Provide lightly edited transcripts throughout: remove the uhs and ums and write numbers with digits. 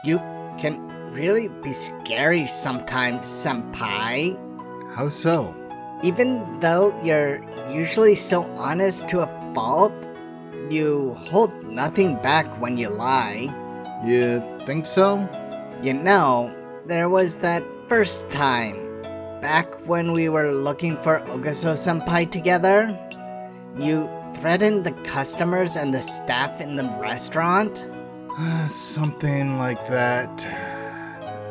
You can really be scary sometimes, senpai. How so? Even though you're usually so honest to a fault, you hold nothing back when you lie. You think so? You know, there was that first time, back when we were looking for Ogaso-senpai together. You threatened the customers and the staff in the restaurant. Something like that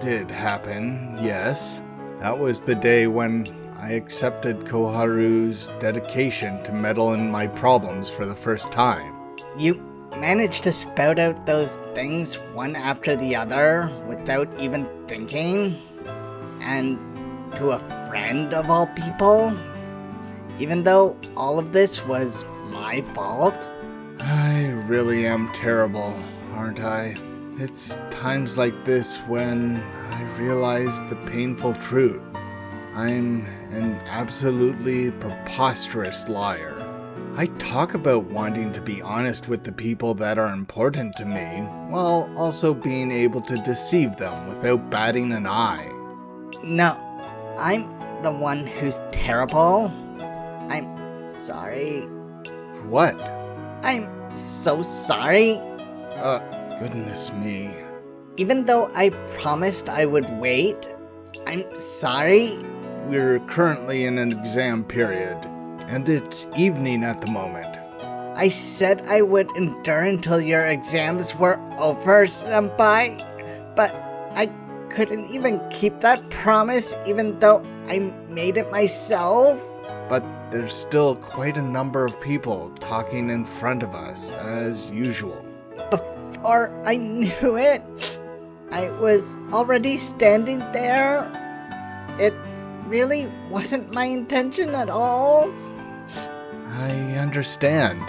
did happen, yes. That was the day when I accepted Koharu's dedication to meddle in my problems for the first time. You managed to spout out those things one after the other without even thinking. And to a friend of all people. Even though all of this was my fault. I really am terrible, aren't I? It's times like this when I realize the painful truth. I'm an absolutely preposterous liar. I talk about wanting to be honest with the people that are important to me, while also being able to deceive them without batting an eye. No, I'm the one who's terrible. I'm sorry. What? I'm so sorry. Goodness me. Even though I promised I would wait, I'm sorry. We're currently in an exam period, and it's evening at the moment. I said I would endure until your exams were over, senpai, but I couldn't even keep that promise even though I made it myself. But there's still quite a number of people talking in front of us, as usual. Before I knew it, I was already standing there. It really wasn't my intention at all. I understand.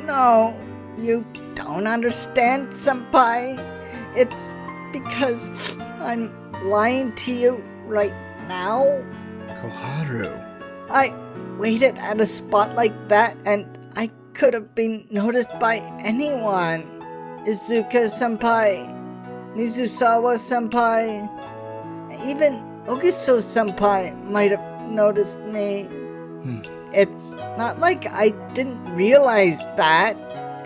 No, you don't understand, senpai. It's because I'm lying to you right now. Koharu. I waited at a spot like that and I could have been noticed by anyone. Izuka-senpai, Mizusawa-senpai, even Ogiso-senpai might have noticed me. It's not like I didn't realize that.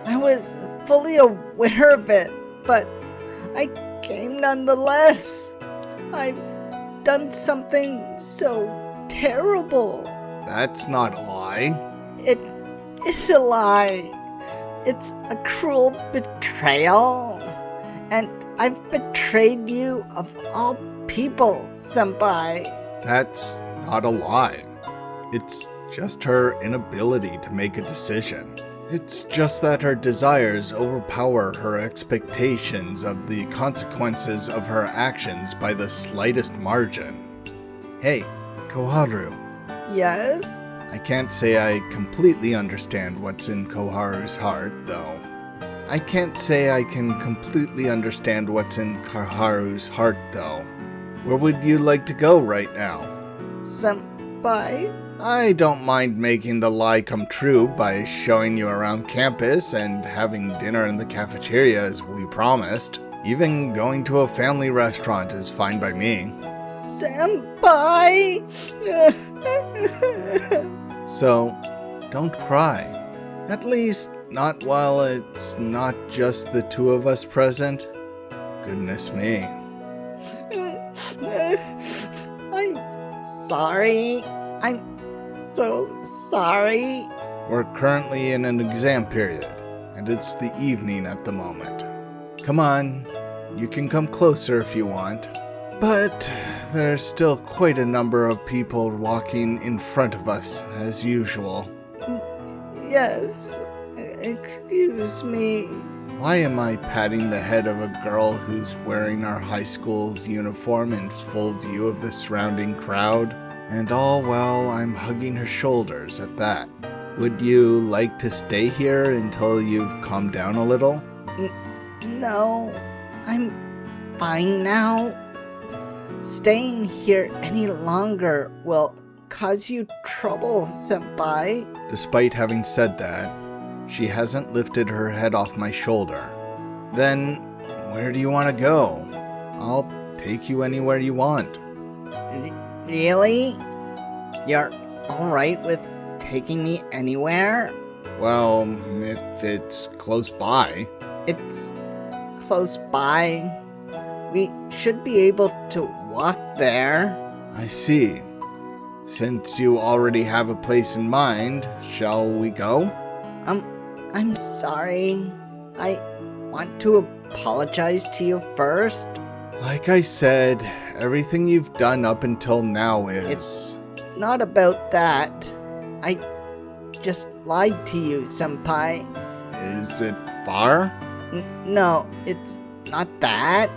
I was fully aware of it, but I came nonetheless. I've done something so terrible. That's not a lie. It is a lie. It's a cruel betrayal. And I've betrayed you of all people, senpai. That's not a lie. It's just her inability to make a decision. It's just that her desires overpower her expectations of the consequences of her actions by the slightest margin. Hey, Koharu. Yes? I can't say I completely understand what's in Koharu's heart, though. I can't say I can completely understand what's in Koharu's heart, though. Where would you like to go right now? Senpai? I don't mind making the lie come true by showing you around campus and having dinner in the cafeteria as we promised. Even going to a family restaurant is fine by me. Senpai! So, don't cry. At least, not while it's not just the two of us present. Goodness me. I'm sorry. I'm so sorry. We're currently in an exam period, and it's the evening at the moment. Come on, you can come closer if you want. But there's still quite a number of people walking in front of us, as usual. Yes, excuse me. Why am I patting the head of a girl who's wearing our high school's uniform in full view of the surrounding crowd? And all while I'm hugging her shoulders at that. Would you like to stay here until you've calmed down a little? No, I'm fine now. Staying here any longer will cause you trouble, senpai. Despite having said that, she hasn't lifted her head off my shoulder. Then, where do you want to go? I'll take you anywhere you want. Really? You're alright with taking me anywhere? Well, if it's close by. It's close by. We should be able to walk there. I see. Since you already have a place in mind, shall we go? I'm sorry. I want to apologize to you first. Like I said, everything you've done up until now is... Not about that. I just lied to you, senpai. Is it far? No, it's not that.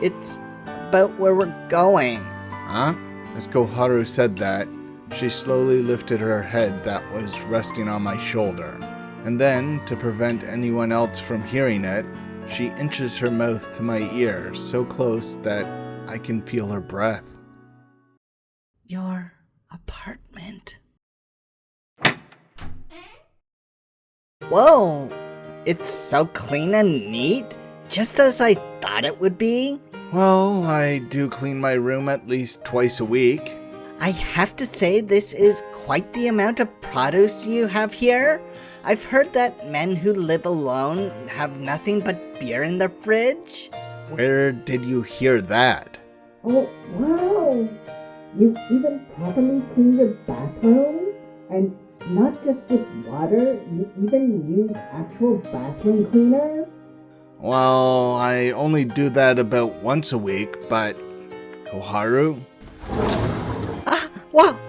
It's about where we're going. Huh? As Koharu said that, she slowly lifted her head that was resting on my shoulder. And then, to prevent anyone else from hearing it, she inches her mouth to my ear so close that I can feel her breath. Your apartment. Whoa! It's so clean and neat, just as I thought it would be. Well, I do clean my room at least twice a week. I have to say this is quite the amount of produce you have here. I've heard that men who live alone have nothing but beer in their fridge. Where did you hear that? Oh, wow! You even properly clean your bathroom? And not just with water, you even use actual bathroom cleaner? Well, I only do that about once a week, but... Koharu?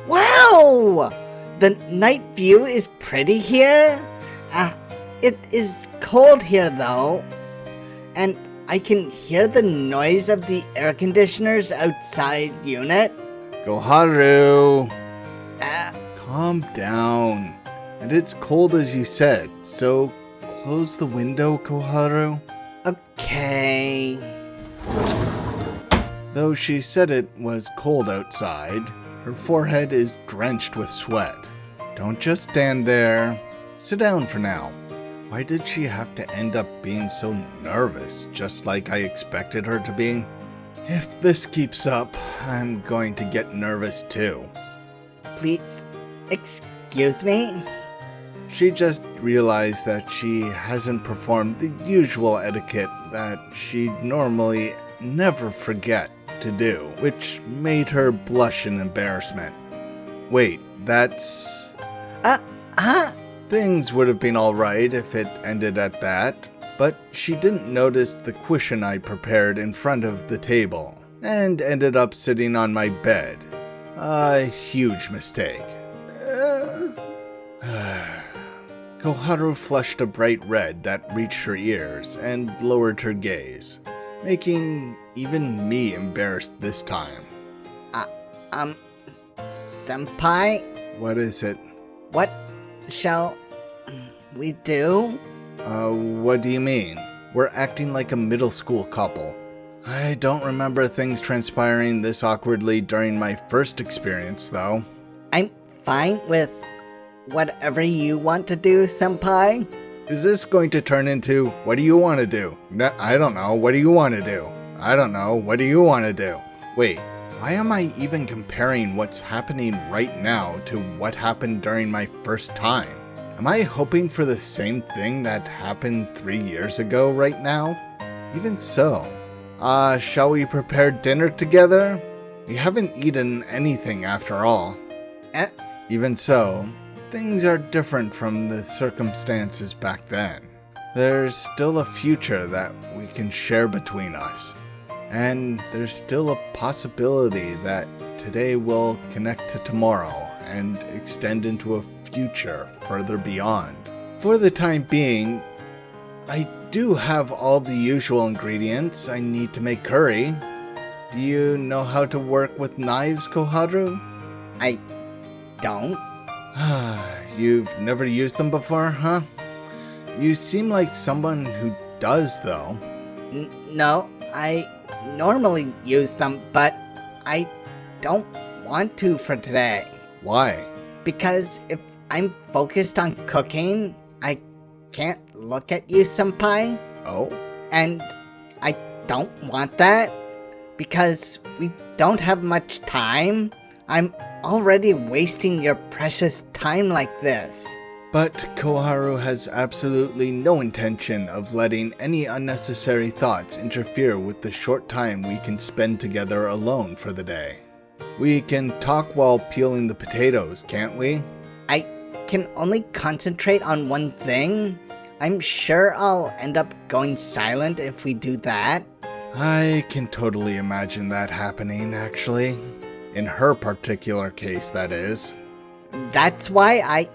Wow! The night view is pretty here. It is cold here though. And I can hear the noise of the air conditioner's outside unit. Koharu! Calm down. And it's cold as you said, so close the window, Koharu. Okay. Though she said it was cold outside, her forehead is drenched with sweat. Don't just stand there. Sit down for now. Why did she have to end up being so nervous, just like I expected her to be? If this keeps up, I'm going to get nervous too. Please, excuse me? She just realized that she hasn't performed the usual etiquette that she'd normally never forget to do, which made her blush in embarrassment. Wait, that's... Things would have been alright if it ended at that, but she didn't notice the cushion I prepared in front of the table, and ended up sitting on my bed. A huge mistake. Koharu flushed a bright red that reached her ears and lowered her gaze, making even me embarrassed this time. Senpai? What is it? What shall we do? What do you mean? We're acting like a middle school couple. I don't remember things transpiring this awkwardly during my first experience, though. I'm fine with whatever you want to do, senpai. Is this going to turn into, what do you want to do? No, I don't know, what do you want to do? I don't know, what do you want to do? Wait, why am I even comparing what's happening right now to what happened during my first time? Am I hoping for the same thing that happened 3 years ago right now? Even so, shall we prepare dinner together? We haven't eaten anything after all. Even so, things are different from the circumstances back then. There's still a future that we can share between us. And there's still a possibility that today will connect to tomorrow and extend into a future further beyond. For the time being, I do have all the usual ingredients I need to make curry. Do you know how to work with knives, Koharu? I don't. You've never used them before, huh? You seem like someone who does, though. No, I normally use them, but I don't want to for today. Why? Because if I'm focused on cooking, I can't look at you, senpai. Oh? And I don't want that. because we don't have much time. I'm already wasting your precious time like this. But Koharu has absolutely no intention of letting any unnecessary thoughts interfere with the short time we can spend together alone for the day. We can talk while peeling the potatoes, can't we? I can only concentrate on one thing. I'm sure I'll end up going silent if we do that. I can totally imagine that happening, actually. In her particular case, that is. That's why I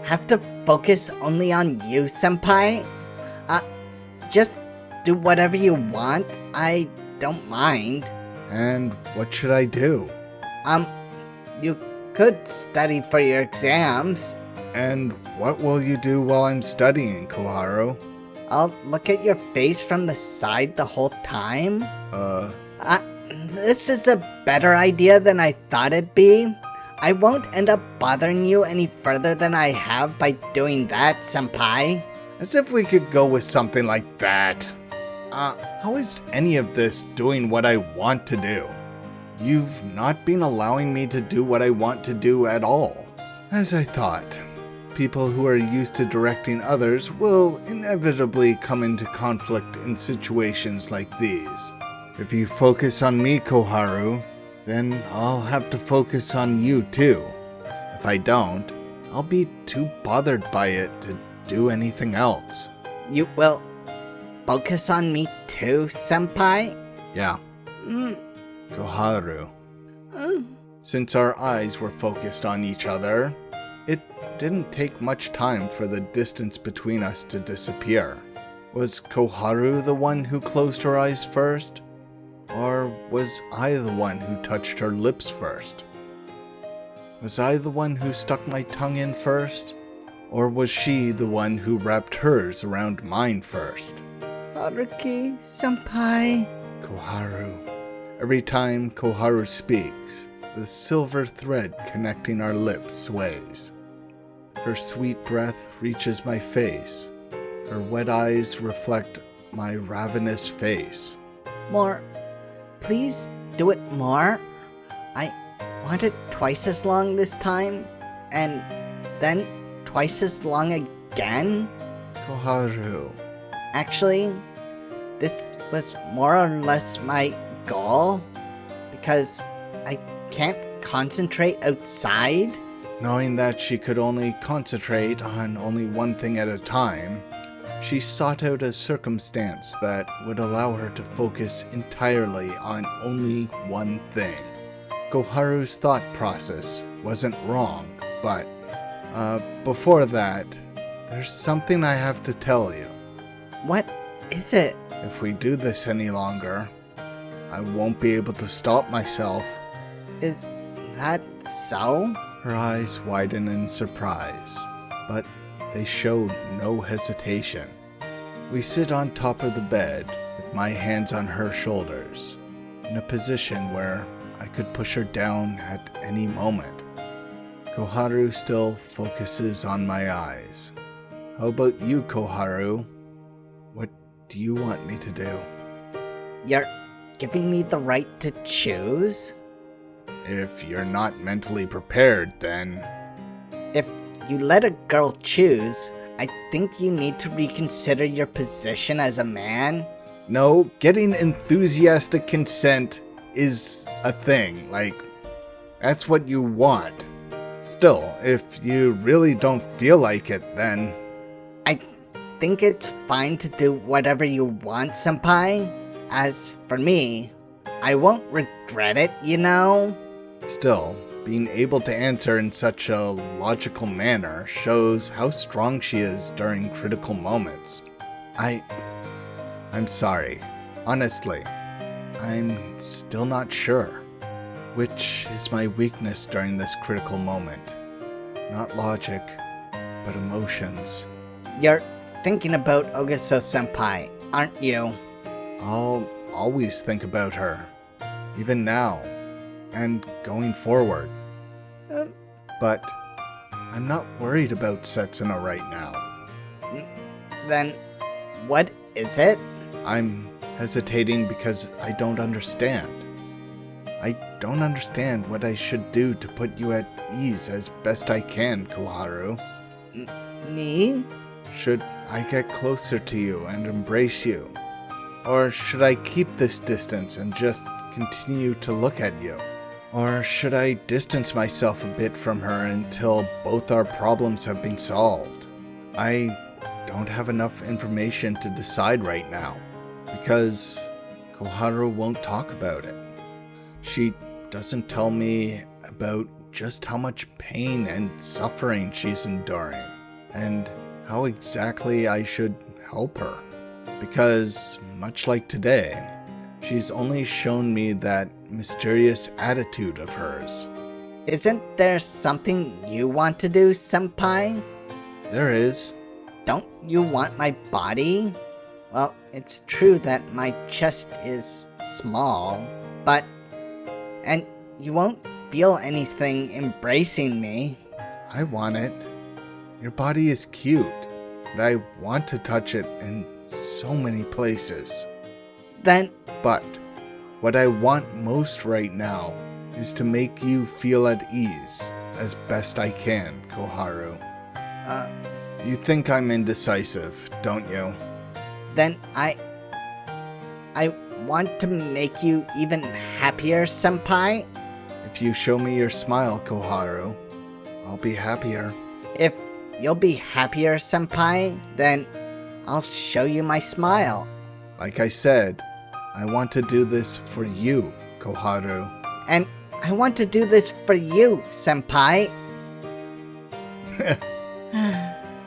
have to focus only on you, senpai. Just do whatever you want. I don't mind. And what should I do? You could study for your exams. And what will you do while I'm studying, Koharu? I'll look at your face from the side the whole time. This is a better idea than I thought it'd be. I won't end up bothering you any further than I have by doing that, senpai. As if we could go with something like that. How is any of this doing what I want to do? You've not been allowing me to do what I want to do at all. As I thought, people who are used to directing others will inevitably come into conflict in situations like these. If you focus on me, Koharu, then I'll have to focus on you too. If I don't, I'll be too bothered by it to do anything else. You will focus on me too, senpai? Yeah. Koharu. Since our eyes were focused on each other, it didn't take much time for the distance between us to disappear. Was Koharu the one who closed her eyes first? Or was I the one who touched her lips first? Was I the one who stuck my tongue in first? Or was she the one who wrapped hers around mine first? Haruki, senpai. Koharu. Every time Koharu speaks, the silver thread connecting our lips sways. Her sweet breath reaches my face. Her wet eyes reflect my ravenous face. More. Please do it more. I want it twice as long this time, and then twice as long again. Koharu. Actually, this was more or less my goal, because I can't concentrate outside. Knowing that she could only concentrate on only one thing at a time, she sought out a circumstance that would allow her to focus entirely on only one thing. Koharu's thought process wasn't wrong, but before that, there's something I have to tell you. What is it? If we do this any longer, I won't be able to stop myself. Is that so? Her eyes widen in surprise, but they show no hesitation. We sit on top of the bed, with my hands on her shoulders, in a position where I could push her down at any moment. Koharu still focuses on my eyes. How about you, Koharu? What do you want me to do? You're giving me the right to choose? If you're not mentally prepared, then... If you let a girl choose, I think you need to reconsider your position as a man. No, getting enthusiastic consent is a thing. Like, that's what you want. Still, if you really don't feel like it, then... I think it's fine to do whatever you want, senpai. As for me, I won't regret it, you know? Still, being able to answer in such a logical manner shows how strong she is during critical moments. I'm sorry. Honestly, I'm still not sure. Which is my weakness during this critical moment? Not logic, but emotions. You're thinking about Ogaso-senpai, aren't you? I'll always think about her, even now, and going forward. But I'm not worried about Setsuna right now. Then, what is it? I'm hesitating because I don't understand. I don't understand what I should do to put you at ease as best I can, Koharu. Me? Should I get closer to you and embrace you? Or should I keep this distance and just continue to look at you? Or should I distance myself a bit from her until both our problems have been solved? I don't have enough information to decide right now, because Koharu won't talk about it. She doesn't tell me about just how much pain and suffering she's enduring, and how exactly I should help her. Because, much like today, she's only shown me that mysterious attitude of hers. Isn't there something you want to do, senpai? There is. Don't you want my body? Well, it's true that my chest is small, but... And you won't feel anything embracing me. I want it. Your body is cute, and I want to touch it in so many places. Then... But what I want most right now is to make you feel at ease as best I can, Koharu. You think I'm indecisive, don't you? Then I want to make you even happier, senpai. If you show me your smile, Koharu, I'll be happier. If you'll be happier, senpai, then I'll show you my smile. Like I said, I want to do this for you, Koharu. And I want to do this for you, senpai.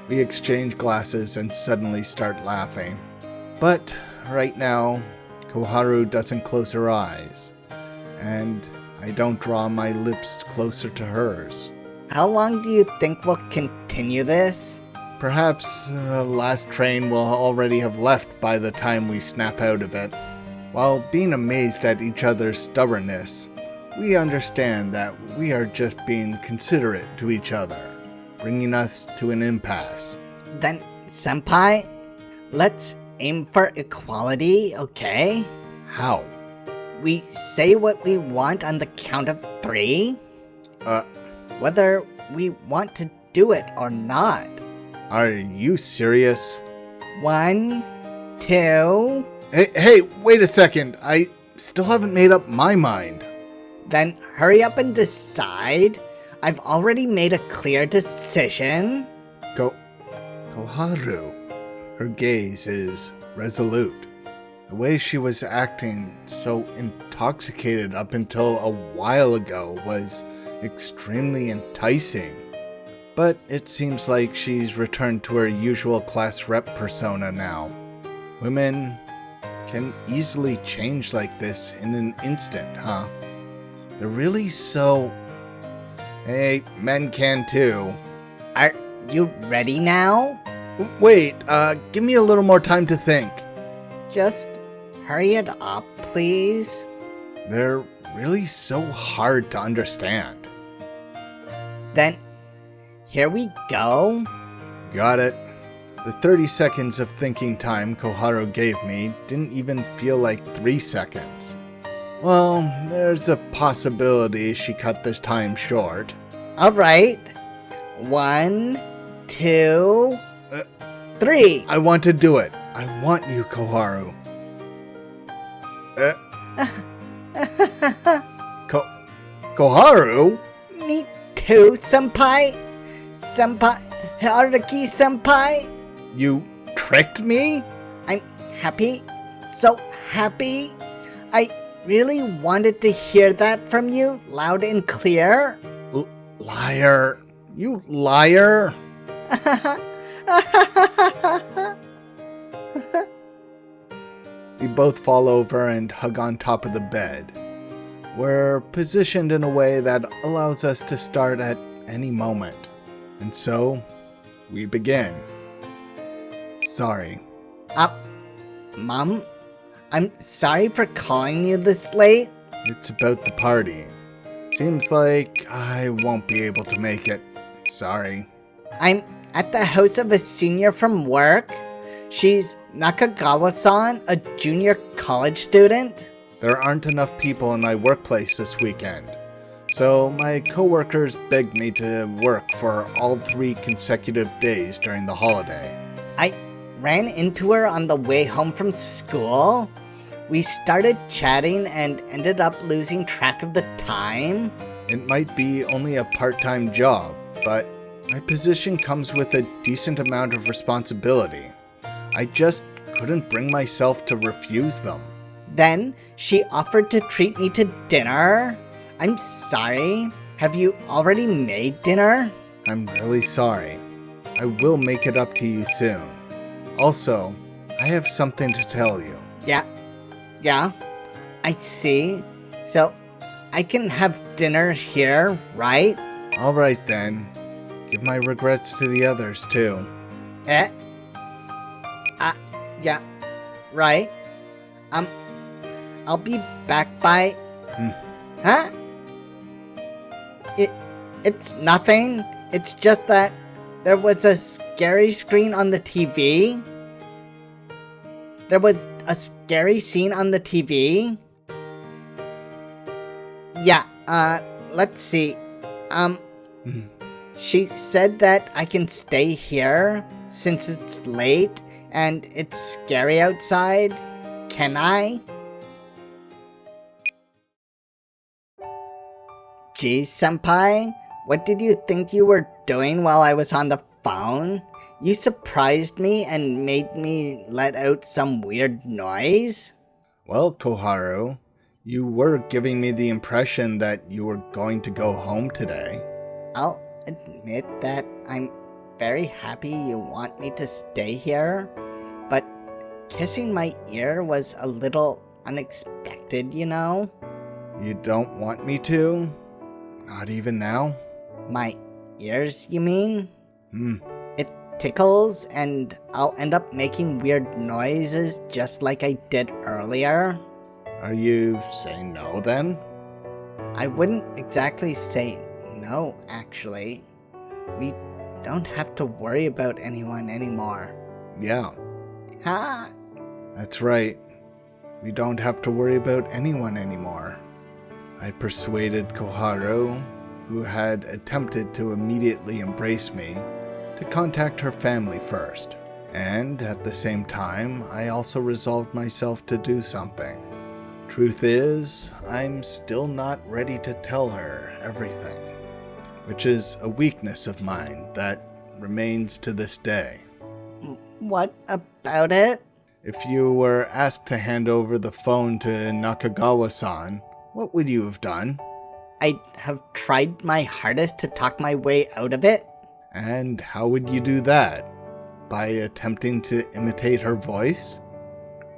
We exchange glasses and suddenly start laughing. But right now, Koharu doesn't close her eyes, and I don't draw my lips closer to hers. How long do you think we'll continue this? Perhaps the last train will already have left by the time we snap out of it. While being amazed at each other's stubbornness, we understand that we are just being considerate to each other, bringing us to an impasse. Then, senpai, let's aim for equality, okay? How? We say what we want on the count of 3. Whether we want to do it or not. Are you serious? 1, 2... Hey, wait a second. I still haven't made up my mind. Then hurry up and decide. I've already made a clear decision. Koharu. Her gaze is resolute. The way she was acting so intoxicated up until a while ago was extremely enticing. But it seems like she's returned to her usual class rep persona now. Women can easily change like this in an instant, huh? They're really so... Hey, men can too. Are you ready now? Wait, give me a little more time to think. Just hurry it up, please. They're really so hard to understand. Then, here we go. Got it. The 30 seconds of thinking time Koharu gave me didn't even feel like 3 seconds. Well, there's a possibility she cut the time short. Alright. 1, 2, 3. I want to do it. I want you, Koharu. Koharu? Me too, senpai. Senpai, Haruki senpai. You tricked me? I'm happy, so happy. I really wanted to hear that from you, loud and clear. Liar. You liar. We both fall over and hug on top of the bed. We're positioned in a way that allows us to start at any moment. And so, we begin. Sorry. Mom, I'm sorry for calling you this late. It's about the party. Seems like I won't be able to make it. Sorry. I'm at the house of a senior from work. She's Nakagawa-san, a junior college student. There aren't enough people in my workplace this weekend. So my coworkers begged me to work for all 3 consecutive days during the holiday. I ran into her on the way home from school. We started chatting and ended up losing track of the time. It might be only a part-time job, but my position comes with a decent amount of responsibility. I just couldn't bring myself to refuse them. Then she offered to treat me to dinner. I'm sorry. Have you already made dinner? I'm really sorry. I will make it up to you soon. Also, I have something to tell you. Yeah, I see. So, I can have dinner here, right? Alright then. Give my regrets to the others too. Yeah, right. I'll be back by... Huh? It's nothing. It's just that there was a scary screen on the TV. There was a scary scene on the TV. Yeah, let's see. She said that I can stay here since it's late and it's scary outside. Can I? Geez, senpai, what did you think you were doing while I was on the phone? You surprised me and made me let out some weird noise? Well, Koharu, you were giving me the impression that you were going to go home today. I'll admit that I'm very happy you want me to stay here, but kissing my ear was a little unexpected, you know? You don't want me to? Not even now? My ears, you mean? Hmm. It tickles, and I'll end up making weird noises just like I did earlier. Are you saying no then? I wouldn't exactly say no, actually. We don't have to worry about anyone anymore. Yeah, Huh? that's right. We don't have to worry about anyone anymore. I persuaded Koharu, who had attempted to immediately embrace me, to contact her family first. And at the same time, I also resolved myself to do something. Truth is, I'm still not ready to tell her everything, which is a weakness of mine that remains to this day. What about it? If you were asked to hand over the phone to Nakagawa-san, what would you have done? I have tried my hardest to talk my way out of it. And how would you do that? By attempting to imitate her voice?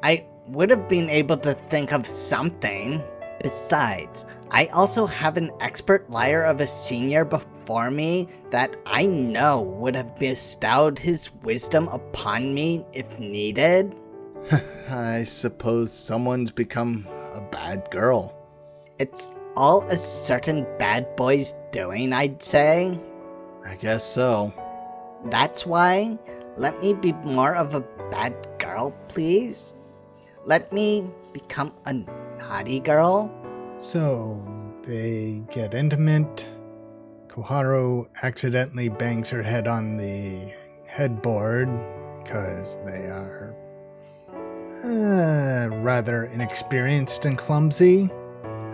I would have been able to think of something. Besides, I also have an expert liar of a senior before me that I know would have bestowed his wisdom upon me if needed. I suppose someone's become a bad girl. It's all a certain bad boy's doing, I'd say. I guess so. That's why, let me be more of a bad girl, please. Let me become a naughty girl. So, they get intimate. Koharu accidentally bangs her head on the headboard because they are rather inexperienced and clumsy.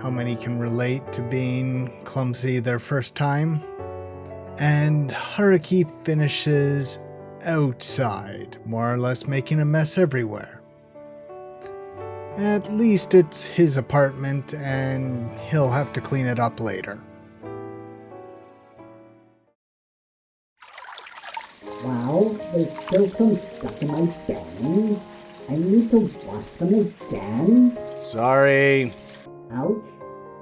How many can relate to being clumsy their first time? And Haruki finishes outside, more or less making a mess everywhere. At least it's his apartment, and he'll have to clean it up later. Wow, there's still some stuff in my bangs. I need to wash them again. Sorry. Ouch.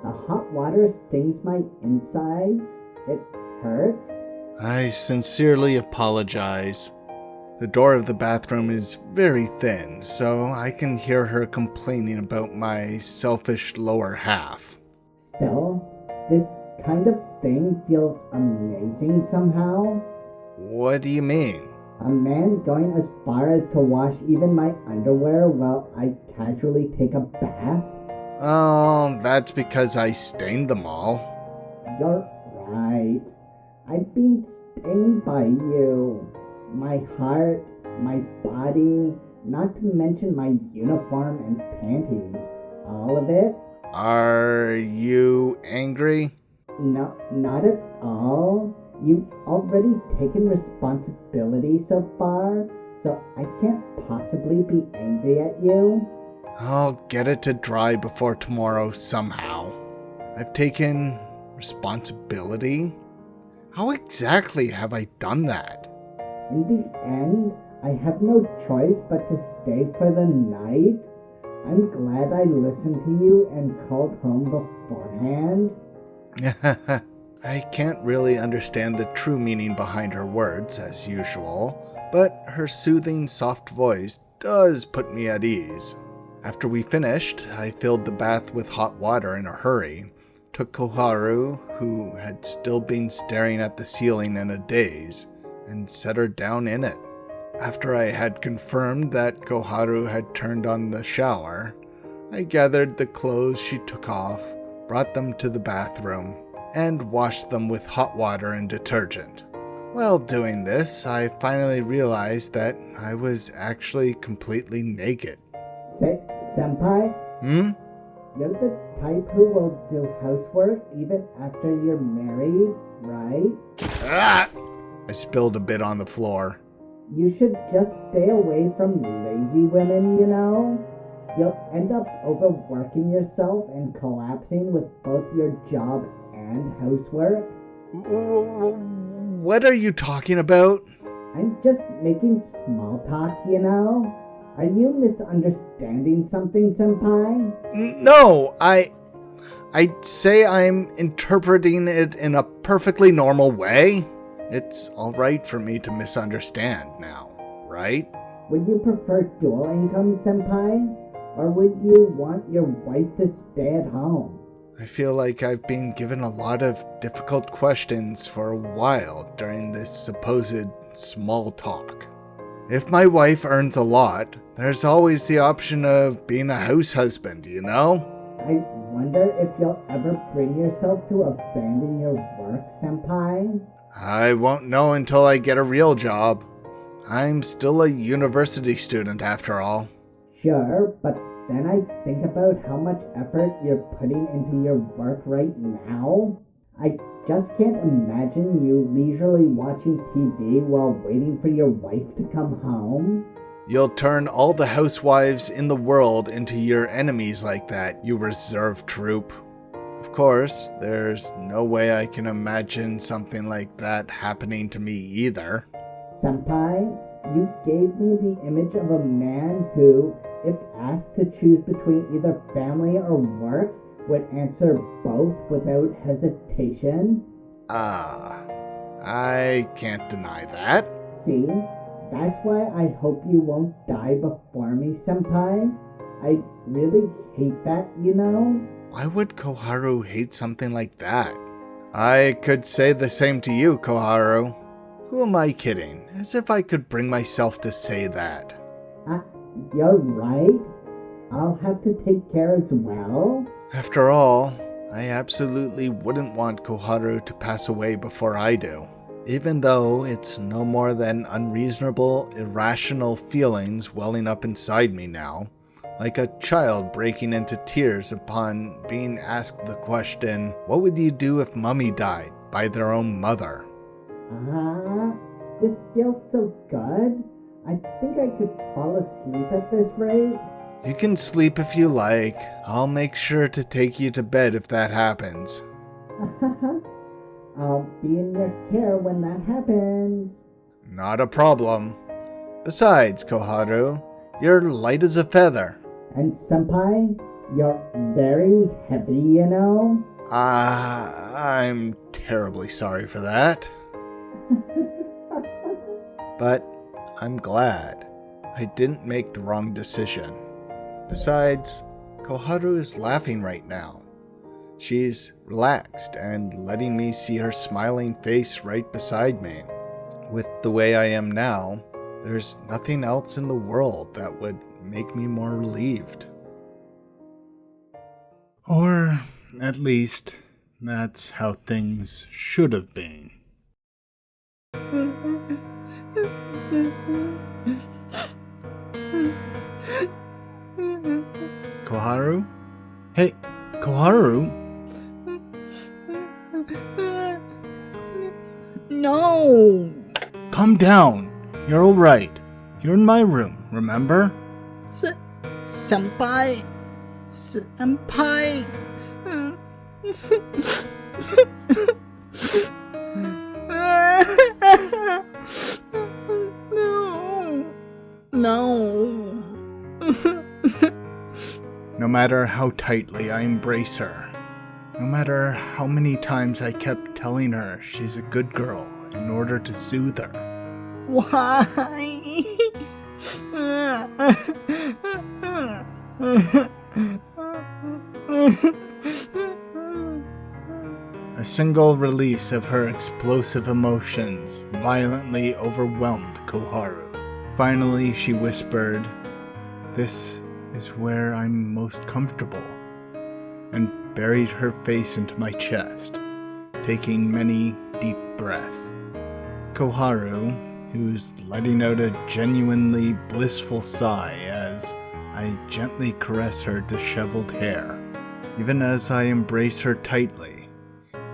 The hot water stings my insides. It hurts. I sincerely apologize. The door of the bathroom is very thin, so I can hear her complaining about my selfish lower half. Still, this kind of thing feels amazing somehow. What do you mean? A man going as far as to wash even my underwear while I casually take a bath? Oh, that's because I stained them all. You're right. I've been stained by you. My heart, my body, not to mention my uniform and panties. All of it? Are you angry? No, not at all. You've already taken responsibility so far, so I can't possibly be angry at you. I'll get it to dry before tomorrow somehow. I've taken responsibility? How exactly have I done that? In the end, I have no choice but to stay for the night. I'm glad I listened to you and called home beforehand. I can't really understand the true meaning behind her words, as usual, but her soothing, soft voice does put me at ease. After we finished, I filled the bath with hot water in a hurry, took Koharu, who had still been staring at the ceiling in a daze, and set her down in it. After I had confirmed that Koharu had turned on the shower, I gathered the clothes she took off, brought them to the bathroom, and washed them with hot water and detergent. While doing this, I finally realized that I was actually completely naked. Senpai, you're the type who will do housework even after you're married, right? Ah! I spilled a bit on the floor. You should just stay away from lazy women, you know? You'll end up overworking yourself and collapsing with both your job and housework. What are you talking about? I'm just making small talk, you know? Are you misunderstanding something, Senpai? No, I'd say I'm interpreting it in a perfectly normal way. It's alright for me to misunderstand now, right? Would you prefer dual income, Senpai? Or would you want your wife to stay at home? I feel like I've been given a lot of difficult questions for a while during this supposed small talk. If my wife earns a lot, there's always the option of being a house husband, you know? I wonder if you'll ever bring yourself to abandon your work, Senpai? I won't know until I get a real job. I'm still a university student after all. Sure, but then I think about how much effort you're putting into your work right now. I just can't imagine you leisurely watching TV while waiting for your wife to come home. You'll turn all the housewives in the world into your enemies like that, you reserve troop. Of course, there's no way I can imagine something like that happening to me either. Senpai, you gave me the image of a man who, if asked to choose between either family or work, would answer both without hesitation. I can't deny that. See, that's why I hope you won't die before me, Senpai. I really hate that, you know? Why would Koharu hate something like that? I could say the same to you, Koharu. Who am I kidding? As if I could bring myself to say that. You're right. I'll have to take care as well. After all, I absolutely wouldn't want Koharu to pass away before I do. Even though it's no more than unreasonable, irrational feelings welling up inside me now, like a child breaking into tears upon being asked the question, what would you do if Mummy died by their own mother? This feels so good. I think I could fall asleep at this rate. You can sleep if you like. I'll make sure to take you to bed if that happens. I'll be in your care when that happens. Not a problem. Besides, Koharu, you're light as a feather. And Senpai, you're very heavy, you know? I'm terribly sorry for that. But I'm glad I didn't make the wrong decision. Besides, Koharu is laughing right now. She's relaxed and letting me see her smiling face right beside me. With the way I am now, there's nothing else in the world that would make me more relieved. Or, at least, that's how things should have been. Koharu? Hey, Koharu? No! Calm down. You're alright. You're in my room, remember? Senpai? Senpai? No. No. No matter how tightly I embrace her, no matter how many times I kept telling her she's a good girl in order to soothe her, Why? a single release of her explosive emotions violently overwhelmed Koharu. Finally, she whispered, "This is where I'm most comfortable," and buried her face into my chest, taking many deep breaths. Koharu, who's letting out a genuinely blissful sigh as I gently caress her disheveled hair, even as I embrace her tightly,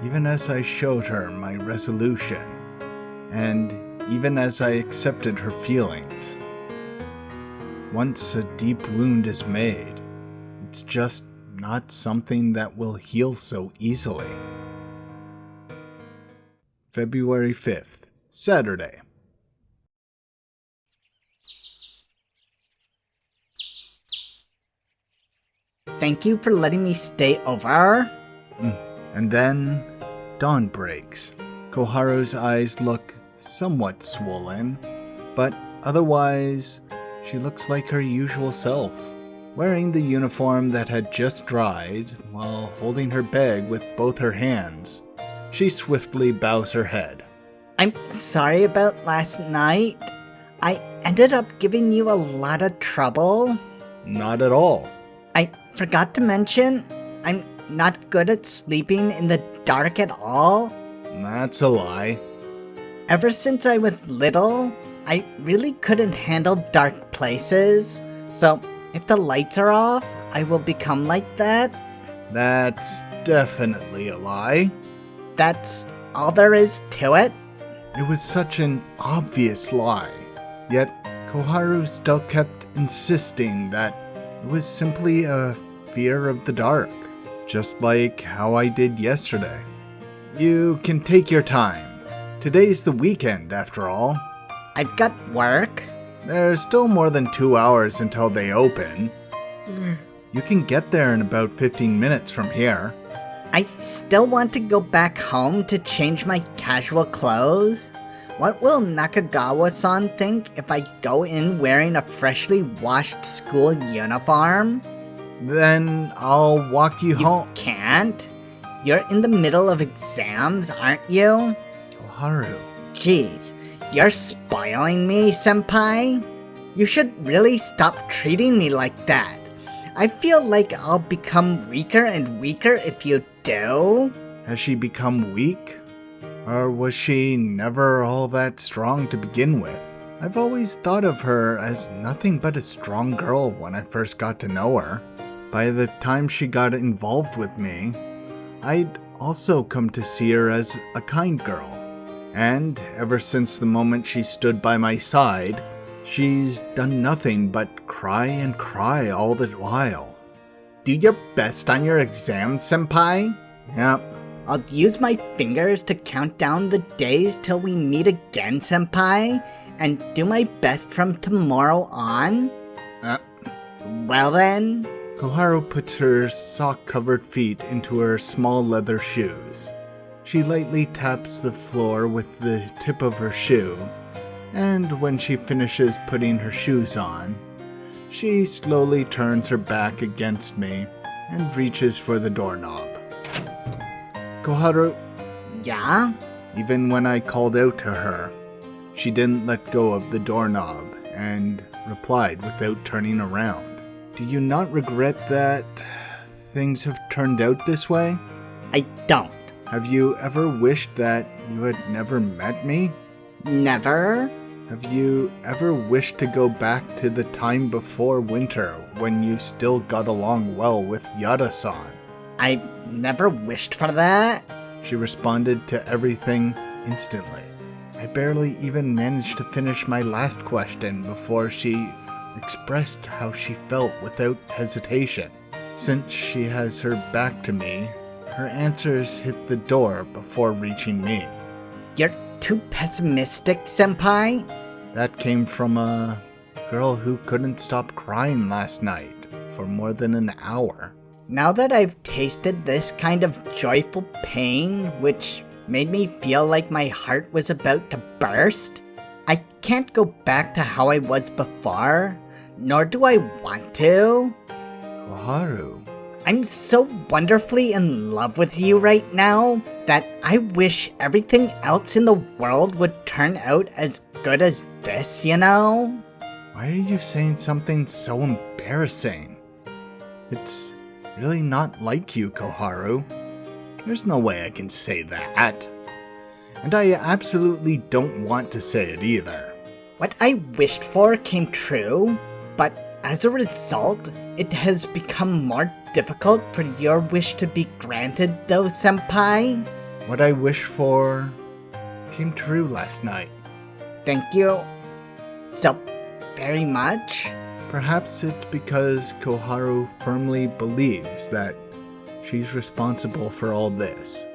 even as I showed her my resolution, and even as I accepted her feelings. Once a deep wound is made, it's just not something that will heal so easily. February 5th, Saturday. Thank you for letting me stay over. And then, dawn breaks. Koharu's eyes look somewhat swollen, but otherwise, she looks like her usual self, wearing the uniform that had just dried while holding her bag with both her hands. She swiftly bows her head. I'm sorry about last night. I ended up giving you a lot of trouble. Not at all. I forgot to mention, I'm not good at sleeping in the dark at all. That's a lie. Ever since I was little, I really couldn't handle dark places. So if the lights are off, I will become like that. That's definitely a lie. That's all there is to it. It was such an obvious lie. Yet Koharu still kept insisting that it was simply a fear of the dark, just like how I did yesterday. You can take your time. Today's the weekend, after all. I've got work. There's still more than 2 hours until they open. You can get there in about 15 minutes from here. I still want to go back home to change my casual clothes. What will Nakagawa-san think if I go in wearing a freshly washed school uniform? Then I'll walk you home. Can't? You're in the middle of exams, aren't you? Koharu. Jeez, you're spoiling me, senpai. You should really stop treating me like that. I feel like I'll become weaker and weaker if you do. Has she become weak? Or was she never all that strong to begin with? I've always thought of her as nothing but a strong girl when I first got to know her. By the time she got involved with me, I'd also come to see her as a kind girl. And ever since the moment she stood by my side, she's done nothing but cry and cry all the while. Do your best on your exams, senpai. Yep. I'll use my fingers to count down the days till we meet again, senpai, and do my best from tomorrow on. Well then. Koharu puts her sock-covered feet into her small leather shoes. She lightly taps the floor with the tip of her shoe, and when she finishes putting her shoes on, she slowly turns her back against me and reaches for the doorknob. Koharu. Yeah? Even when I called out to her, she didn't let go of the doorknob and replied without turning around. Do you not regret that things have turned out this way? I don't. Have you ever wished that you had never met me? Never? Have you ever wished to go back to the time before winter when you still got along well with Yada-san? I never wished for that. She responded to everything instantly. I barely even managed to finish my last question before she expressed how she felt without hesitation. Since she has her back to me, her answers hit the door before reaching me. You're too pessimistic, senpai. That came from a girl who couldn't stop crying last night for more than an hour. Now that I've tasted this kind of joyful pain, which made me feel like my heart was about to burst, I can't go back to how I was before, nor do I want to. Koharu. I'm so wonderfully in love with you right now that I wish everything else in the world would turn out as good as this, you know? Why are you saying something so embarrassing? It's really not like you, Koharu. There's no way I can say that. And I absolutely don't want to say it either. What I wished for came true, but as a result, it has become more difficult for your wish to be granted, though, senpai. What I wished for came true last night. Thank you so very much. Perhaps it's because Koharu firmly believes that she's responsible for all this,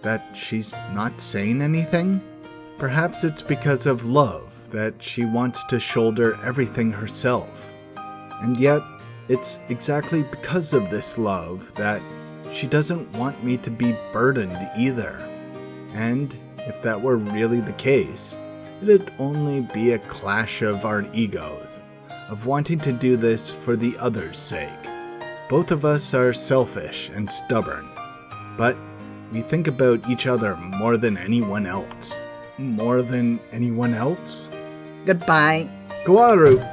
that she's not saying anything. Perhaps it's because of love that she wants to shoulder everything herself. And yet, it's exactly because of this love that she doesn't want me to be burdened either. And if that were really the case, it'd only be a clash of our egos, of wanting to do this for the other's sake. Both of us are selfish and stubborn, but we think about each other more than anyone else. More than anyone else? Goodbye. Koharu!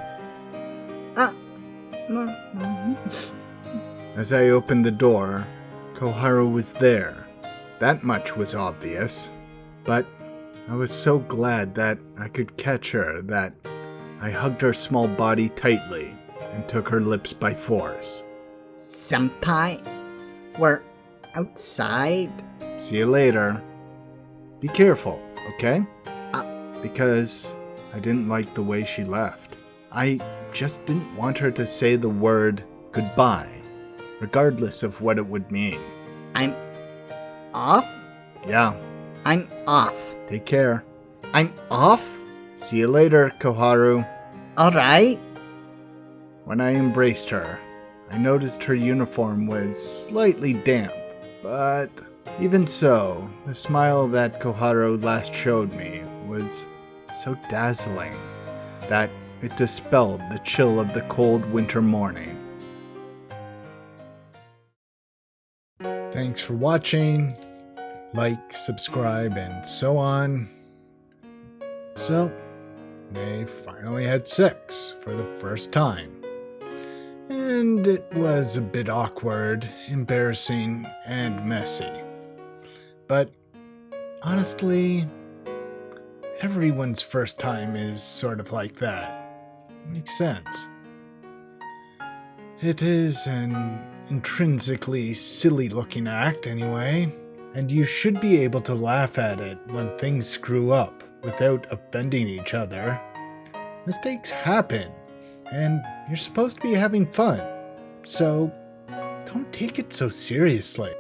As I opened the door, Koharu was there. That much was obvious. But I was so glad that I could catch her that I hugged her small body tightly and took her lips by force. Senpai, we're outside. See you later. Be careful, okay? Because I didn't like the way she left. I just didn't want her to say the word goodbye, regardless of what it would mean. I'm off? Yeah, I'm off. take care. I'm off? See you later, Koharu. Alright. When I embraced her, I noticed her uniform was slightly damp, but even so, the smile that Koharu last showed me was so dazzling that it dispelled the chill of the cold winter morning. Thanks for watching. Like, subscribe, and so on. So, they finally had sex for the first time. And it was a bit awkward, embarrassing, and messy. But honestly, everyone's first time is sort of like that. Makes sense. It is an intrinsically silly-looking act anyway, and you should be able to laugh at it when things screw up without offending each other. Mistakes happen, and you're supposed to be having fun, so don't take it so seriously.